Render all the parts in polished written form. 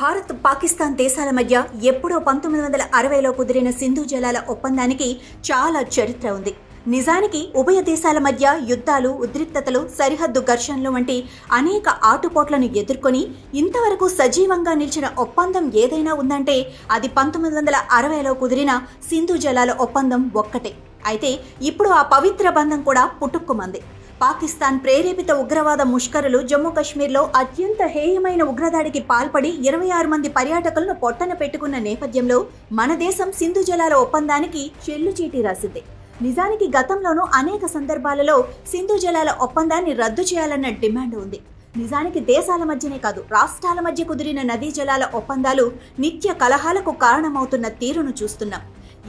భారత్ పాకిస్తాన్ దేశాల మధ్య ఎప్పుడో 1960లో కుదిరిన సింధు జలాల ఒప్పందానికి చాలా చరిత్ర ఉంది. నిజానికి ఉభయ దేశాల మధ్య యుద్ధాలు, ఉద్రిక్తతలు, సరిహద్దు ఘర్షణలు వంటి అనేక ఆటుపోట్లను ఎదుర్కొని ఇంతవరకు సజీవంగా నిలిచిన ఒప్పందం ఏదైనా ఉందంటే అది 1960లో కుదిరిన సింధు జలాల ఒప్పందం ఒక్కటే. అయితే ఇప్పుడు ఆ పవిత్ర బంధం కూడా పుట్టుక్కుమంది. పాకిస్తాన్ ప్రేరేపిత ఉగ్రవాద ముష్కరులు జమ్మూ కశ్మీర్లో అత్యంత హేయమైన ఉగ్రదాడికి పాల్పడి 26 మంది పర్యాటకులను పొట్టన పెట్టుకున్న నేపథ్యంలో మన దేశం సింధు జలాల ఒప్పందానికి చెల్లుచీటీ రాసింది. నిజానికి గతంలోనూ అనేక సందర్భాలలో సింధు జలాల ఒప్పందాన్ని రద్దు చేయాలన్న డిమాండ్ ఉంది. నిజానికి దేశాల మధ్యనే కాదు, రాష్ట్రాల మధ్య కుదిరిన నదీ జలాల ఒప్పందాలు నిత్య కలహాలకు కారణమవుతున్న తీరును చూస్తున్నాం.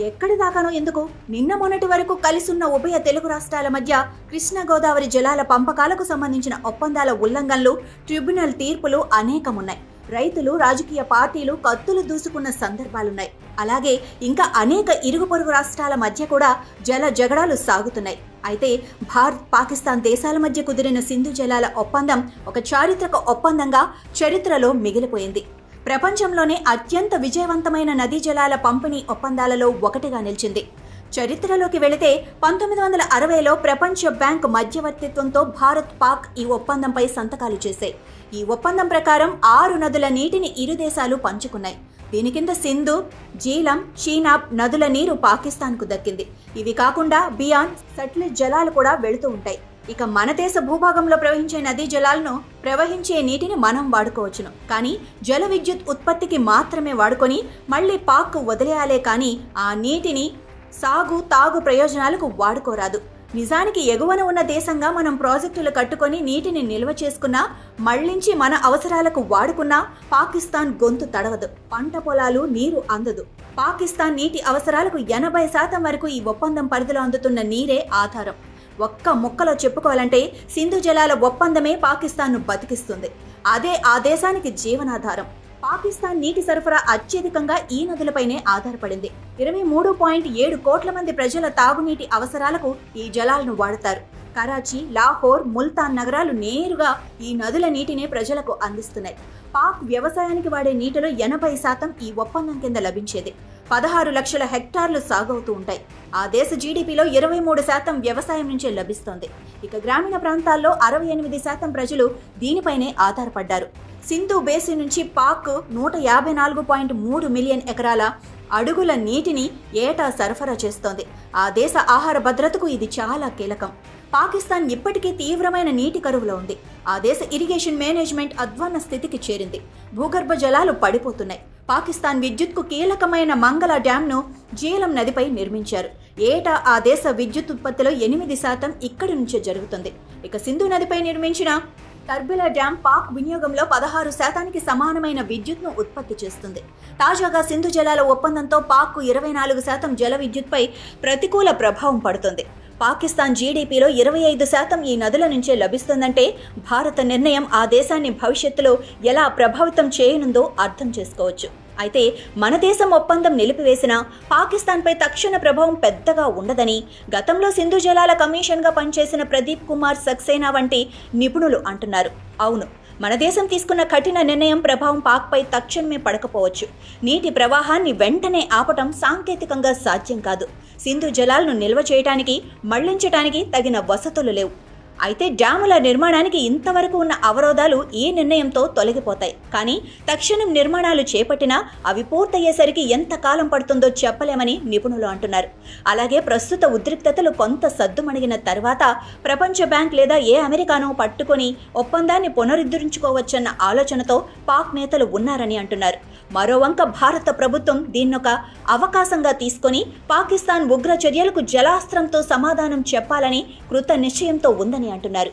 ఎక్కడి దాకానో ఎందుకు, నిన్న మొన్నటి వరకు కలిసున్న ఉభయ తెలుగు రాష్ట్రాల మధ్య కృష్ణా గోదావరి జలాల పంపకాలకు సంబంధించిన ఒప్పందాల ఉల్లంఘనలు, ట్రిబ్యునల్ తీర్పులు అనేకమున్నాయి. రైతులు, రాజకీయ పార్టీలు కత్తులు దూసుకున్న సందర్భాలున్నాయి. అలాగే ఇంకా అనేక ఇరుగు పొరుగు రాష్ట్రాల మధ్య కూడా జల జగడాలు సాగుతున్నాయి. అయితే భారత్, పాకిస్తాన్ దేశాల మధ్య కుదిరిన సింధు జలాల ఒప్పందం ఒక చారిత్రక ఒప్పందంగా చరిత్రలో మిగిలిపోయింది. ప్రపంచంలోనే అత్యంత విజయవంతమైన నదీ జలాల పంపిణీ ఒప్పందాలలో ఒకటిగా నిలిచింది. చరిత్రలోకి వెళితే 1960లో ప్రపంచ బ్యాంక్ మధ్యవర్తిత్వంతో భారత్, పాక్ ఈ ఒప్పందంపై సంతకాలు చేశాయి. ఈ ఒప్పందం ప్రకారం 6 నదుల నీటిని ఇరు దేశాలు పంచుకున్నాయి. దీని కింద సింధు, జీలం, చీనాబ్ నదుల నీరు పాకిస్తాన్కు దక్కింది. ఇవి కాకుండా బియాన్, సట్లెజ్ జలాలు కూడా వెళుతూ ఉంటాయి. ఇక మన దేశ భూభాగంలో ప్రవహించే నదీ జలాలను, ప్రవహించే నీటిని మనం వాడుకోవచ్చును. కానీ జల విద్యుత్ ఉత్పత్తికి మాత్రమే వాడుకొని మళ్ళీ పాక్ వదిలేయాలే కానీ ఆ నీటిని సాగు, తాగు ప్రయోజనాలకు వాడుకోరాదు. నిజానికి ఎగువన ఉన్న దేశంగా మనం ప్రాజెక్టులు కట్టుకొని నీటిని నిల్వ చేసుకున్నా, మళ్లించి మన అవసరాలకు వాడుకున్నా పాకిస్తాన్ గొంతు తడవదు, పంట పొలాలు నీరు అందదు. పాకిస్తాన్ నీటి అవసరాలకు 80% వరకు ఈ ఒప్పందం పరిధిలో అందుతున్న నీరే ఆధారం. ఒక్క ముక్కలో చెప్పుకోవాలంటే సింధు జలాల ఒప్పందమే పాకిస్తాన్ను బతికిస్తుంది. అదే ఆ దేశానికి జీవనాధారం. పాకిస్తాన్ నీటి సరఫరా అత్యధికంగా ఈ నదులపైనే ఆధారపడింది. 23.7 కోట్ల మంది ప్రజల తాగునీటి అవసరాలకు ఈ జలాలను వాడతారు. కరాచీ, లాహోర్, ముల్తాన్ నగరాలు నేరుగా ఈ నదుల నీటినే ప్రజలకు అందిస్తున్నాయి. పాక్ వ్యవసాయానికి వాడే నీటిలో 80% ఈ ఒప్పందం కింద లభించేది. 16 లక్షల హెక్టార్లు సాగవుతూ ఉంటాయి. ఆ దేశ జీడీపీలో 23% వ్యవసాయం నుంచే లభిస్తోంది. ఇక గ్రామీణ ప్రాంతాల్లో 68% ప్రజలు దీనిపైనే ఆధారపడ్డారు. సింధు బేసిన్ నుంచి పాక్ 154.3 మిలియన్ ఎకరాల అడుగుల నీటిని ఏటా సరఫరా చేస్తోంది. ఆ దేశ ఆహార భద్రతకు ఇది చాలా కీలకం. పాకిస్తాన్ ఇప్పటికీ తీవ్రమైన నీటి కరువులో ఉంది. ఆ దేశ ఇరిగేషన్ మేనేజ్మెంట్ అధ్వాన్న స్థితికి చేరింది. భూగర్భ జలాలు పడిపోతున్నాయి. పాకిస్తాన్ విద్యుత్కు కీలకమైన మంగళ డ్యాంను జీలం నదిపై నిర్మించారు. ఏటా ఆ దేశ విద్యుత్ ఉత్పత్తిలో 8% ఇక్కడి నుంచే జరుగుతుంది. ఇక సింధు నదిపై నిర్మించిన టర్బిలా డ్యాం పాక్ వినియోగంలో 16%కి సమానమైన విద్యుత్ను ఉత్పత్తి చేస్తుంది. తాజాగా సింధు జలాల ఒప్పందంతో పాక్ 24% జల విద్యుత్పై ప్రతికూల ప్రభావం పడుతుంది. పాకిస్తాన్ జీడీపీలో 25% ఈ నదుల నుంచే లభిస్తుందంటే భారత నిర్ణయం ఆ దేశాన్ని భవిష్యత్తులో ఎలా ప్రభావితం చేయనుందో అర్థం చేసుకోవచ్చు. అయితే మన దేశం ఒప్పందం నిలిపివేసినా పాకిస్తాన్పై తక్షణ ప్రభావం పెద్దగా ఉండదని గతంలో సింధు జలాల కమిషన్గా పనిచేసిన ప్రదీప్ కుమార్ సక్సేనా వంటి నిపుణులు అంటున్నారు. అవును, మన దేశం తీసుకున్న కఠిన నిర్ణయం ప్రభావం పాక్పై తక్షణమే పడకపోవచ్చు. నీటి ప్రవాహాన్ని వెంటనే ఆపటం సాంకేతికంగా సాధ్యం కాదు. సింధు జలాలను నిల్వ చేయడానికి, మళ్లించడానికి తగిన వసతులు లేవు. అయితే డ్యాముల నిర్మాణానికి ఇంతవరకు ఉన్న అవరోధాలు ఈ నిర్ణయంతో తొలగిపోతాయి. కానీ తక్షణం నిర్మాణాలు చేపట్టినా అవి పూర్తయ్యేసరికి ఎంత కాలం పడుతుందో చెప్పలేమని నిపుణులు అంటున్నారు. అలాగే ప్రస్తుత ఉద్రిక్తతలు కొంత సద్దుమణిగిన తర్వాత ప్రపంచ బ్యాంక్ లేదా ఏ అమెరికానో పట్టుకొని ఒప్పందాన్ని పునరుద్ధరించుకోవచ్చన్న ఆలోచనతో పాక్ నేతలు ఉన్నారని అంటున్నారు. మరోవంక భారత ప్రభుత్వం దీన్నొక అవకాశంగా తీసుకొని పాకిస్తాన్ ఉగ్ర చర్యలకు జలాస్త్రంతో సమాధానం చెప్పాలని కృత నిశ్చయంతో ఉందని అంటున్నారు.